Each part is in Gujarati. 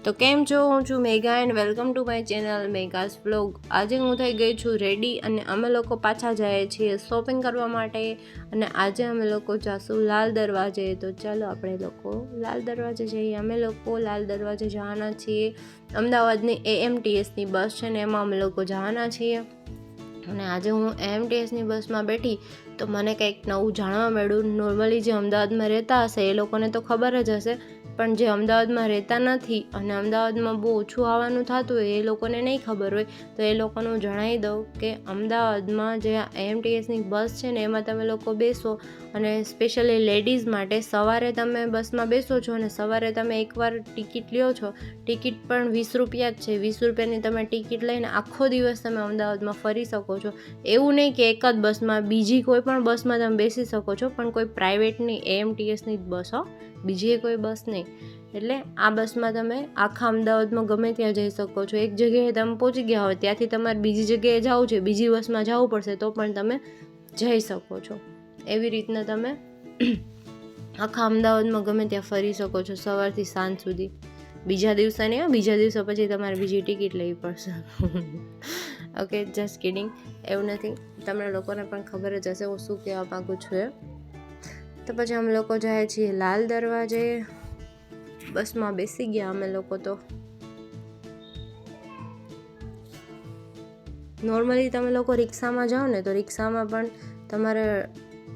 તો કેમ છો, હું છું Megha and welcome to my channel Megha's vlog. આજે હું થઈ ગઈ છું રેડી અને અમે લોકો પાછા જઈએ છીએ શોપિંગ કરવા માટે. અને આજે અમે લોકો જાશું લાલ દરવાજે. તો ચાલો આપણે લોકો લાલ દરવાજે જઈએ. અમે લોકો લાલ દરવાજે જવાના છીએ. અમદાવાદની AMTSની બસ છે ને એમાં અમે લોકો જવાના છીએ. અને આજે હું AMTSની બસમાં બેઠી તો મને કંઈક નવું જાણવા મળ્યું. નોર્મલી જે અમદાવાદમાં રહેતા હશે એ લોકોને તો ખબર જ હશે, પણ જે અમદાવાદમાં રહેતા નથી અને અમદાવાદમાં બહુ ઓછું આવવાનું થતું હોય એ લોકોને નહીં ખબર હોય, તો એ લોકોને હું જણાવી દઉં કે અમદાવાદમાં જે AMTSની બસ છે ને એમાં તમે લોકો બેસો અને સ્પેશિયલી લેડીઝ માટે સવારે તમે બસમાં બેસો છો અને સવારે તમે એકવાર ટિકિટ લ્યો છો. ટિકિટ પણ 20 રૂપિયા જ છે. 20 રૂપિયાની તમે ટિકિટ લઈને આખો દિવસ તમે અમદાવાદમાં ફરી શકો છો. એવું નહીં કે એક જ બસમાં, બીજી કોઈ પણ બસમાં તમે બેસી શકો છો, પણ કોઈ પ્રાઇવેટની AMTSની જ બસ હો, બીજી કોઈ બસ નહીં. એટલે આ બસમાં તમે આખા અમદાવાદમાં ગમે ત્યાં જઈ શકો છો. એક જગ્યાએ તમે પહોંચી ગયા હોય, ત્યાંથી તમારે બીજી જગ્યાએ જવું છે, બીજી બસમાં જવું પડશે તો પણ તમે જઈ શકો છો. એવી રીતના તમે આખા અમદાવાદમાં ગમે ત્યાં ફરી શકો છો સવારથી સાંજ સુધી. બીજા દિવસે નહીં, બીજા દિવસે પછી તમારે બીજી ટિકિટ લેવી પડશે. Okay, just kidding. એવું નથી, તમને લોકોને પણ ખબર જ હશે હું શું કહેવા માગું છું એ. તો પછી અમે લોકો જાય છીએ લાલ દરવાજે. બસમાં બેસી ગયા અમે લોકો. તો નોર્મલી તમે લોકો રિક્ષામાં જાઓ ને તો રિક્ષામાં પણ તમારે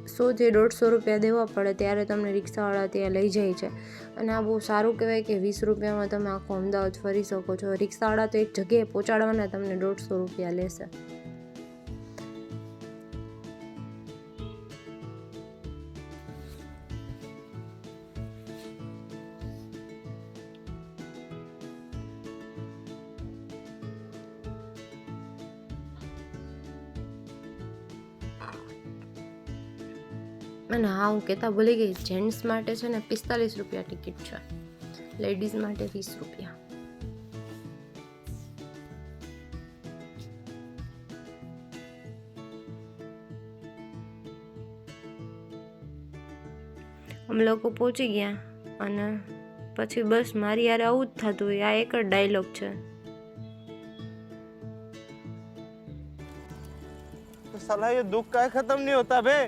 100 થી 150 રૂપિયા દેવા પડે, ત્યારે તમને રિક્ષાવાળા ત્યાં લઈ જાય છે. અને આ બહુ સારું કહેવાય કે 20 રૂપિયામાં તમે આખો અમદાવાદ ફરી શકો છો. રિક્ષાવાળા તો એક જગ્યાએ પહોંચાડવાના તમને 150 રૂપિયા લેશે. અને હા, હું કહેતા ભૂલી ગઈ, જેન્ટ્સ માટે છે ને 45 રૂપિયા ટિકિટ છે, લેડીઝ માટે 20 રૂપિયા. અમે લોકો પહોંચી ગયા અને પછી બસ મારી યાર આવું જ થતું હોય. આ એક જ ડાયલોગ છે. साला ये दुख का खत्म नहीं होता बे.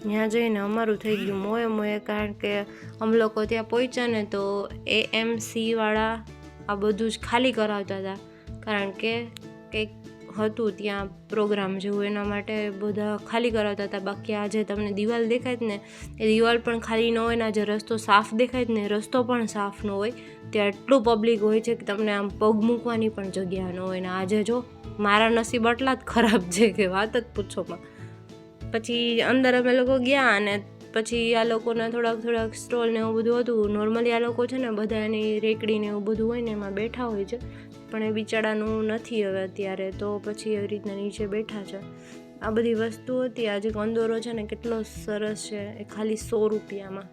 ત્યાં જઈને અમારું થઈ ગયું મોએ, કારણ કે અમે લોકો ત્યાં પહોંચ્યા ને તો AMC વાળા આ બધું જ ખાલી કરાવતા હતા, કારણ કે કંઈક હતું ત્યાં પ્રોગ્રામ જેવું, એના માટે બધા ખાલી કરાવતા હતા. બાકી આ જે તમને દિવાલ દેખાય જ ને એ દિવાલ પણ ખાલી ન હોય ને, જે રસ્તો સાફ દેખાય જ ને રસ્તો પણ સાફ ન હોય. ત્યાં એટલું પબ્લિક હોય છે કે તમને આમ પગ મૂકવાની પણ જગ્યા ન હોય. ને આજે જો મારા નસીબ એટલા જ ખરાબ છે કે વાત જ પૂછોમાં. પછી અંદર અમે લોકો ગયા અને પછી આ લોકોના થોડાક સ્ટોલ ને એવું બધું હતું. નોર્મલી આ લોકો છે ને બધા એની રેકડી ને એવું બધું હોય ને એમાં બેઠા હોય છે, પણ એ બિચારાનું નથી હવે અત્યારે, તો પછી એવી રીતના નીચે બેઠા છે. આ બધી વસ્તુ હતી. આજે કંદોરો છે ને કેટલો સરસ છે, એ ખાલી 100 રૂપિયામાં.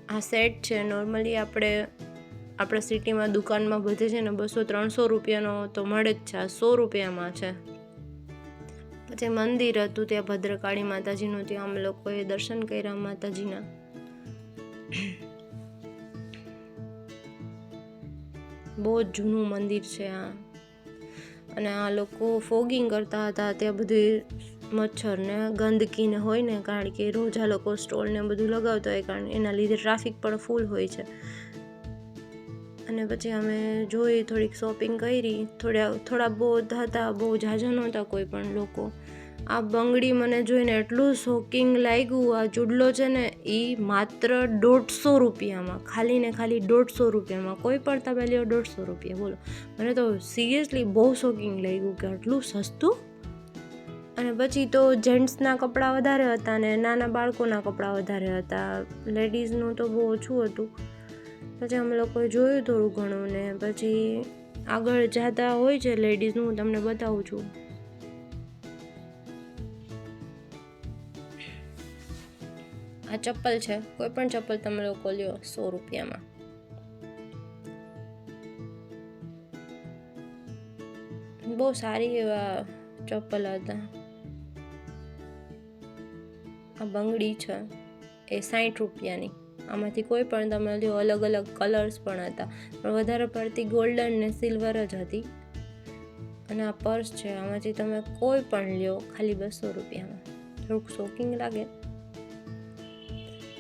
આ સેટ છે. નોર્મલી આપણા સિટીમાં દુકાનમાં બધે છે ને 200-300 રૂપિયાનો તો મળે જ છે, આ 100 રૂપિયામાં છે. પછી મંદિર હતું ત્યાં ભદ્રકાળી માતાજીનું, ત્યાં અમે લોકોએ દર્શન કર્યા માતાજીના. બહુ જ જૂનું મંદિર છે આ. અને આ લોકો ફોગિંગ કરતા હતા. ત્યાં બધી મચ્છર ને ગંદકી ને હોય ને, કારણ કે રોજ આ લોકો સ્ટોલ ને બધું લગાવતા હોય, કારણ એના લીધે ટ્રાફિક પણ ફૂલ હોય છે. અને પછી અમે જોઈ, થોડીક શોપિંગ કરી. થોડા બહુ હતા, બહુ ઝાઝા નહોતા કોઈ પણ લોકો. આ બંગડી મને જોઈને એટલું શોકિંગ લાગ્યું. આ ચૂડલો છે ને એ માત્ર 150 રૂપિયામાં, ખાલી ને ખાલી 150 રૂપિયામાં. કોઈ પણ તમે લ્યો 150 રૂપિયા, બોલો. મને તો સિરિયસલી બહુ શોકિંગ લાગ્યું કે આટલું સસ્તું. અને પછી તો જેન્ટ્સના કપડાં વધારે હતા ને નાના બાળકોના કપડાં વધારે હતા. લેડીઝનું તો બહુ ઓછું હતું. પછી અમે લોકોએ જોયું થોડું ઘણું ને પછી આગળ જતા હોય છે લેડીઝનું, હું તમને બતાવું છું. આ ચપ્પલ છે, કોઈ પણ ચપ્પલ તમે લોકો લ્યો 100 રૂપિયામાં. બહુ સારી એવા ચપ્પલ હતા. આ બંગડી છે એ 60 રૂપિયાની. આમાંથી કોઈ પણ તમે લ્યો, અલગ અલગ કલર્સ પણ હતા, પણ વધારે પડતી ગોલ્ડન ને સિલ્વર જ હતી. અને આ પર્સ છે, આમાંથી તમે કોઈ પણ લ્યો ખાલી 200 રૂપિયામાં. થોડુંક શોકિંગ લાગે.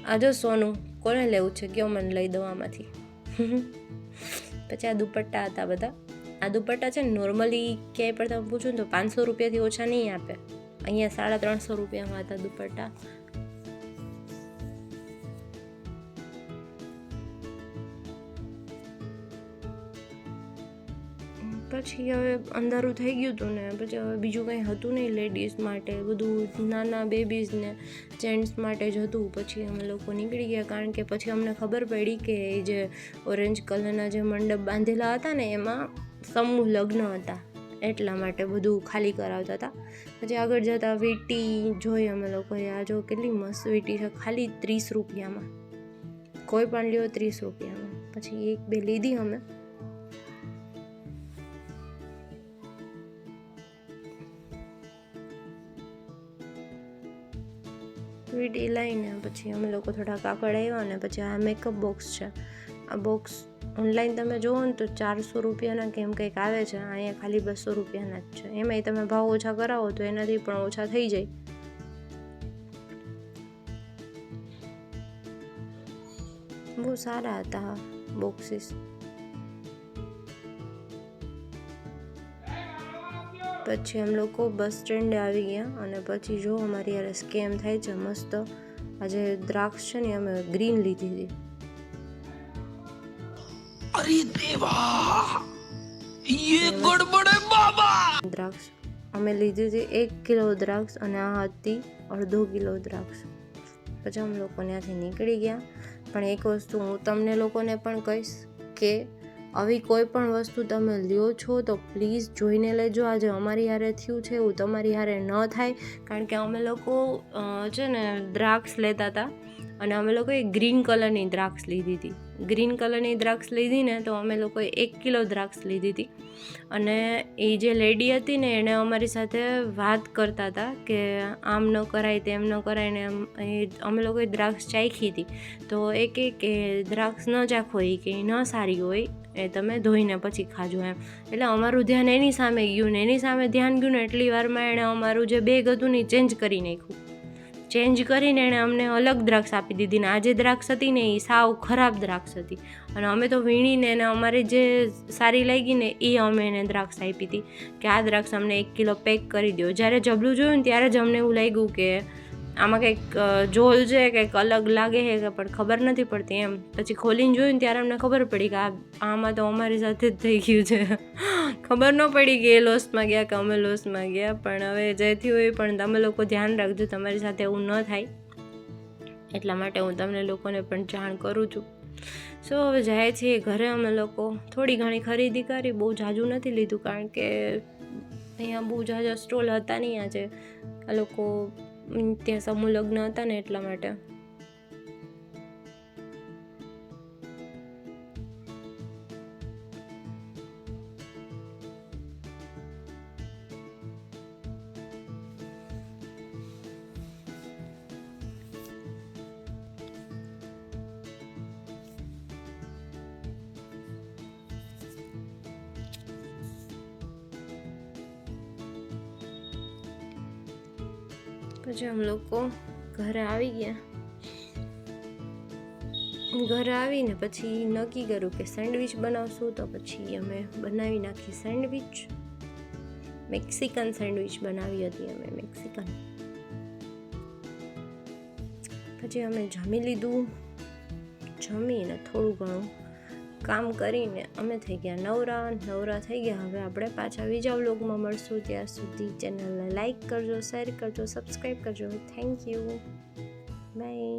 આ જો સોનું કોને લેવું છે, કયો મને લઈ દો આમાંથી. પછી આ દુપટ્ટા હતા બધા. આ દુપટ્ટા છે ને નોર્મલી ક્યાંય પણ તમે પૂછો ને તો 500 રૂપિયાથી ઓછા નહીં આપે. અહીંયા 350 રૂપિયામાં હતા દુપટ્ટા. પછી હવે અંધારું થઈ ગયું હતું ને, પછી હવે બીજું કંઈ હતું નહીં લેડીઝ માટે, બધું નાના બેબીઝને જેન્ટ્સ માટે જ હતું. પછી અમે લોકો નીકળી ગયા, કારણ કે પછી અમને ખબર પડી કે એ જે ઓરેન્જ કલરના જે મંડપ બાંધેલા હતા ને એમાં સમૂહ લગ્ન હતા, એટલા માટે બધું ખાલી કરાવતા હતા. પછી આગળ જતાં વીંટી જોઈ અમે લોકોએ. આ જો કેટલી મસ્ત વીંટી છે, ખાલી 30 રૂપિયામાં. કોઈ પણ લ્યો 30 રૂપિયામાં. પછી 1-2 લીધી અમે. વીંટી લઈને પછી અમે લોકો થોડા કાકડ આવ્યા ને પછી આ મેકઅપ બોક્સ છે. આ બોક્સ ઓનલાઈન તમે જુઓ ને તો 400 રૂપિયાના કેમ કંઈક આવે છે, અહીંયા ખાલી 200 રૂપિયાના જ છે. એમાંય તમે ભાવ ઓછા કરાવો તો એનાથી પણ ઓછા થઈ જાય. બહુ સારા હતા બોક્સીસ. પછી અમે લોકો બસ સ્ટેન્ડે આવી ગયા અને પછી જો અમારી યાર સ્કેમ થાય છે મસ્ત. આજે દ્રાક્ષ છે ને અમે ગ્રીન લીધી હતી. અરે દેવા, યે ગડબડ હે બાબા. દ્રાક્ષ અમે લીધી હતી 1 કિલો દ્રાક્ષ અને આ હતી 1/2 કિલો દ્રાક્ષ. પછી અમે લોકો ત્યાંથી નીકળી ગયા. પણ એક વસ્તુ હું તમને લોકોને પણ કહીશ કે આવી કોઈ પણ વસ્તુ તમે લ્યો છો તો પ્લીઝ જોઈને લેજો. આજે અમારી હારે થયું છે એવું તમારી હારે ન થાય, કારણ કે અમે લોકો છે ને દ્રાક્ષ લેતા હતા અને અમે લોકોએ ગ્રીન કલરની દ્રાક્ષ લીધી હતી. ગ્રીન કલરની દ્રાક્ષ લીધી ને તો અમે લોકોએ 1 કિલો દ્રાક્ષ લીધી હતી. અને એ જે લેડી હતી ને એણે અમારી સાથે વાત કરતા હતા કે આમ ન કરાય તેમ ન કરાય ને અમે લોકોએ દ્રાક્ષ ચાખી હતી. તો એ કે દ્રાક્ષ ન ચાખો, એ કે ન સારી હોય, એ તમે ધોઈને પછી ખાજો એમ. એટલે અમારું ધ્યાન એની સામે ગયું ને એની સામે ધ્યાન ગયું ને એટલી વારમાં એણે અમારું જે બેગ હતું ને ચેન્જ કરી નાખ્યું. ચેન્જ કરીને એણે અમને અલગ દ્રાક્ષ આપી દીધી ને આ જે દ્રાક્ષ હતી ને એ સાવ ખરાબ દ્રાક્ષ હતી. અને અમે તો વીણીને એને અમારે જે સારી લાગી ને એ અમે એને દ્રાક્ષ આપી હતી કે આ દ્રાક્ષ અમને 1 કિલો પેક કરી દો. જ્યારે જબલું જોયું ને ત્યારે જ અમને એવું લાગ્યું કે આમાં કંઈક જોલ છે, કંઈક અલગ લાગે છે કે પણ ખબર નથી પડતી એમ. પછી ખોલીને જોયું ને ત્યારે અમને ખબર પડી કે આમાં તો અમારી સાથે જ થઈ ગયું છે. ખબર ન પડી કે એ લોસમાં ગયા કે અમે લોસમાં ગયા. પણ હવે જે થયું એ પણ તમે લોકો ધ્યાન રાખજો, તમારી સાથે એવું ન થાય. એટલા માટે હું તમને લોકોને પણ જાણ કરું છું. સો હવે જાય છીએ ઘરે. અમે લોકો થોડી ઘણી ખરીદી કરી, બહુ જાજુ નથી લીધું કારણ કે અહીંયા બહુ જાજા સ્ટોલ હતા નહીં આજે. આ લોકો ત્યાં સમૂહ લગ્ન હતા ને એટલા માટે. પછી અમે લોકો ઘરે આવી ગયા. ઘરે આવીને પછી નક્કી કર્યું કે સેન્ડવિચ બનાવશું, તો પછી અમે બનાવી નાખી સેન્ડવિચ. મેક્સિકન સેન્ડવિચ બનાવી હતી અમે, મેક્સિકન. પછી અમે જમી લીધું. જમીને થોડું ઘણું કામ કરીને અમે થઈ ગયા નવરા થઈ ગયા. હવે આપણે પાછા બીજા વ્લોગમાં મળશું. ત્યાં સુધી ચેનલને લાઈક કરજો, શેર કરજો, સબસ્ક્રાઈબ કરજો. Thank you, by.